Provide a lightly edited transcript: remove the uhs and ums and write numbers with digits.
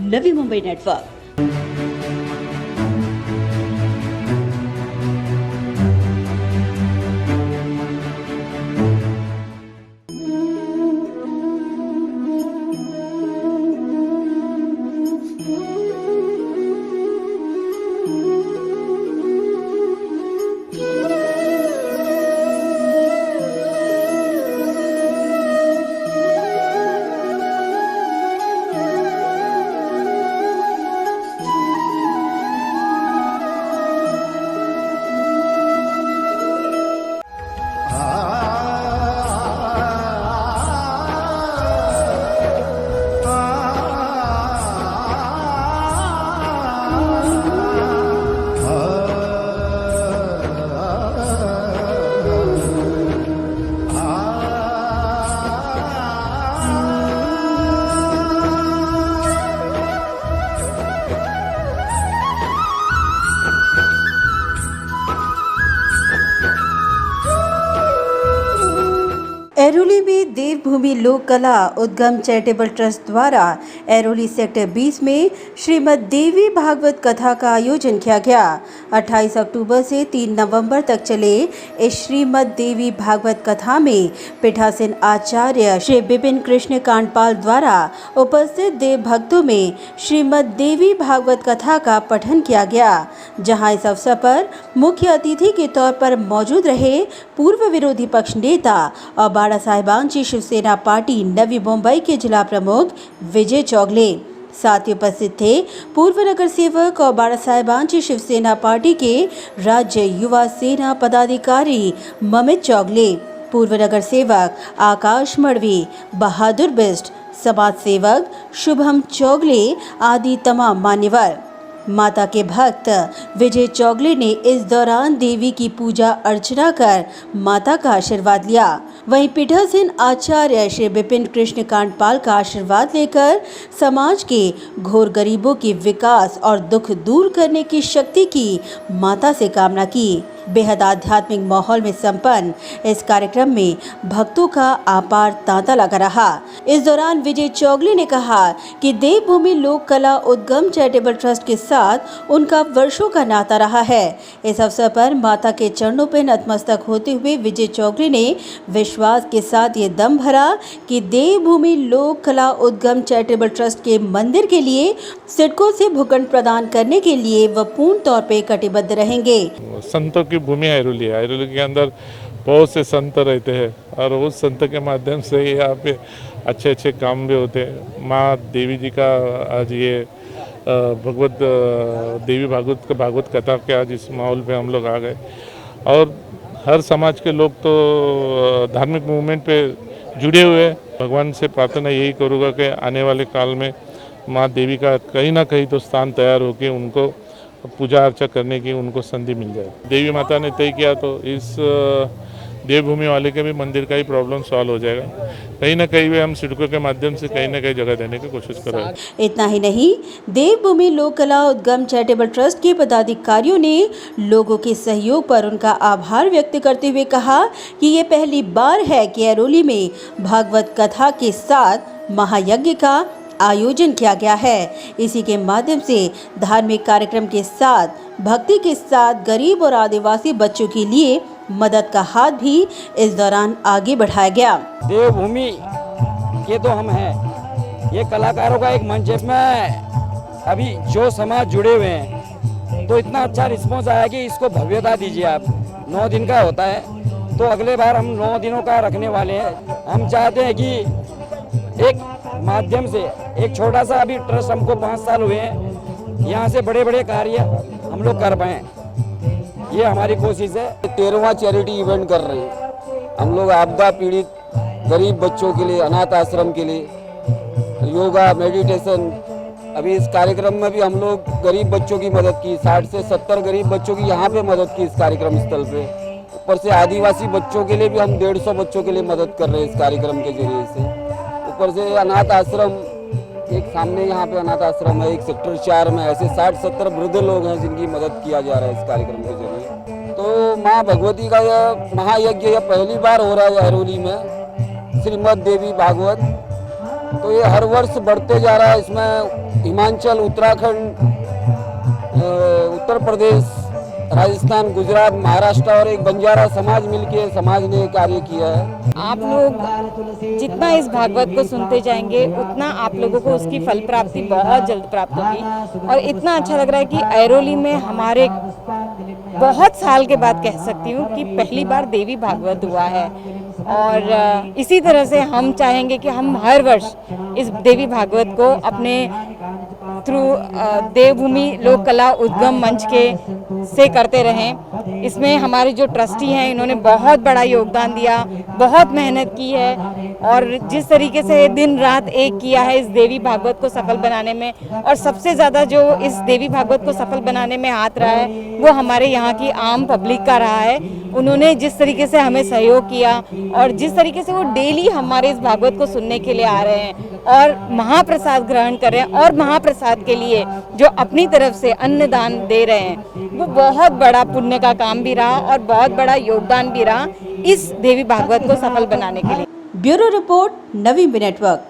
Navi Mumbai network. Airoli में देवभूमि लोक कला उद्गम चैरिटेबल ट्रस्ट द्वारा ऐरोली सेक्टर 20 में श्रीमद् देवी भागवत कथा का आयोजन किया गया। 28 अक्टूबर से 3 नवंबर तक चले इस श्रीमद् देवी भागवत कथा में पीठासीन आचार्य श्री विपिन कृष्ण कांडपाल द्वारा उपस्थित देव भक्तों में श्रीमद् देवी भागवत कथा का पठन किया गया, जहां इस अवसर पर मुख्य अतिथि के तौर पर मौजूद रहे पूर्व विरोधी पक्ष नेता और बाड़ा साहिबांची शिवसेना पार्टी नवी मुंबई के जिला प्रमुख विजय चौगले। साथ ही उपस्थित थे पूर्व नगर सेवक और बाड़ा साहिबांची शिवसेना पार्टी के राज्य युवा सेना पदाधिकारी ममित चौगले, पूर्व नगर सेवक आकाश मड़वी, बहादुर बिस्ट, समाज सेवक शुभम चौगले आदि तमाम मान्यवर। माता के भक्त विजय चौगले ने इस दौरान देवी की पूजा अर्चना कर माता का आशीर्वाद लिया। वहीं पीठासीन आचार्य श्री विपिन कृष्ण कांडपाल का आशीर्वाद लेकर समाज के घोर गरीबों के विकास और दुख दूर करने की शक्ति की माता से कामना की। बेहद आध्यात्मिक माहौल में संपन्न इस कार्यक्रम में भक्तों का अपार तांता लगा रहा। इस दौरान विजय चौगले ने कहा कि देवभूमि लोक कला उद्गम चैरिटेबल ट्रस्ट के साथ उनका वर्षों का नाता रहा है। इस अवसर पर माता के चरणों पर नतमस्तक होते हुए विजय चौगले ने विश्वास के साथ ये दम भरा कि देवभूमि लोक कला उद्गम चैरिटेबल ट्रस्ट के मंदिर के लिए सिडको से भूखंड प्रदान करने के लिए वह पूर्ण तौर पर कटिबद्ध रहेंगे। संतों की भूमि ऐरोली है। ऐरोली के अंदर बहुत से संत रहते हैं और उस संत के माध्यम से यहाँ पे अच्छे अच्छे काम भी होते हैं। माँ देवी जी का आज ये भगवत देवी भागवत कथा के आज इस माहौल पे हम लोग आ गए और हर समाज के लोग तो धार्मिक मूवमेंट पे जुड़े हुए हैं। भगवान से प्रार्थना यही करूँगा कि आने वाले काल में माँ देवी का कहीं ना कहीं तो स्थान तैयार होकर उनको पूजा अर्चा करने की उनको संधि मिल जाए। देवी माता ने तय किया तो इस देवभूमि वाले के भी मंदिर का ही प्रॉब्लम सॉल्व हो जाएगा। कहीं ना कहीं भी हम सिडको के माध्यम से कहीं ना कहीं जगह देने की कोशिश कर रहे हैं। इतना ही नहीं, देवभूमि लोक कला उद्गम चैरिटेबल ट्रस्ट के पदाधिकारियों ने लोगों के सहयोग पर उनका आभार व्यक्त करते हुए कहा कि ये पहली बार है कि ऐरोली में भागवत कथा के साथ महायज्ञ का आयोजन किया गया है। इसी के माध्यम से धार्मिक कार्यक्रम के साथ भक्ति के साथ गरीब और आदिवासी बच्चों के लिए मदद का हाथ भी इस दौरान आगे बढ़ाया गया। देवभूमि के तो हम हैं, ये कलाकारों का एक मंच है। इसमें अभी जो समाज जुड़े हुए हैं तो इतना अच्छा रिस्पॉन्स आया कि इसको भव्यता दीजिए आप। 9 दिन का होता है तो अगले बार हम 9 दिनों का रखने वाले हैं। हम चाहते हैं कि एक माध्यम से एक छोटा सा अभी ट्रस्ट, हमको 5 साल हुए हैं, यहाँ से बड़े बड़े कार्य हम लोग कर पाए, ये हमारी कोशिश है। 13वां चैरिटी इवेंट कर रहे हैं हम लोग आपदा पीड़ित गरीब बच्चों के लिए, अनाथ आश्रम के लिए, योगा मेडिटेशन। अभी इस कार्यक्रम में भी हम लोग गरीब बच्चों की मदद की, 60 से 70 गरीब बच्चों की यहाँ पे मदद की इस कार्यक्रम स्थल पे। ऊपर से आदिवासी बच्चों के लिए भी हम 150 बच्चों के लिए मदद कर रहे हैं इस कार्यक्रम के जरिए से। ऊपर से अनाथ आश्रम, एक सामने यहाँ पे अनाथ आश्रम है, एक सेक्टर 4 में ऐसे 60-70 वृद्ध लोग हैं जिनकी मदद किया जा रहा है इस कार्यक्रम के जरिए। तो माँ भगवती का यह महायज्ञ यह पहली बार हो रहा है ऐरोली में। श्रीमद् देवी भागवत तो ये हर वर्ष बढ़ते जा रहा है। इसमें हिमाचल, उत्तराखंड, उत्तर प्रदेश, राजस्थान, गुजरात, महाराष्ट्र और एक बंजारा समाज मिलके समाज ने कार्य किया है। आप लोग जितना इस भागवत को सुनते जाएंगे उतना आप लोगों को उसकी फल प्राप्ति बहुत जल्द प्राप्त होगी। और इतना अच्छा लग रहा है कि ऐरोली में हमारे बहुत साल के बाद कह सकती हूँ कि पहली बार देवी भागवत हुआ है। और इसी तरह से हम चाहेंगे कि हम हर वर्ष इस देवी भागवत को अपने थ्रू देवभूमि लोक कला उद्गम मंच के से करते रहें। इसमें हमारे जो ट्रस्टी हैं इन्होंने बहुत बड़ा योगदान दिया, बहुत मेहनत की है और जिस तरीके से दिन रात एक किया है इस देवी भागवत को सफल बनाने में। और सबसे ज़्यादा जो इस देवी भागवत को सफल बनाने में हाथ रहा है वो हमारे यहाँ की आम पब्लिक का रहा है। उन्होंने जिस तरीके से हमें सहयोग किया और जिस तरीके से वो डेली हमारे इस भागवत को सुनने के लिए आ रहे हैं और महाप्रसाद ग्रहण कर रहे हैं और महाप्रसाद के लिए जो अपनी तरफ से अन्नदान दे रहे हैं, वो बहुत बड़ा पुण्य का काम भी रहा और बहुत बड़ा योगदान भी रहा इस देवी भागवत को सफल बनाने के लिए। ब्यूरो रिपोर्ट, नवी नेटवर्क।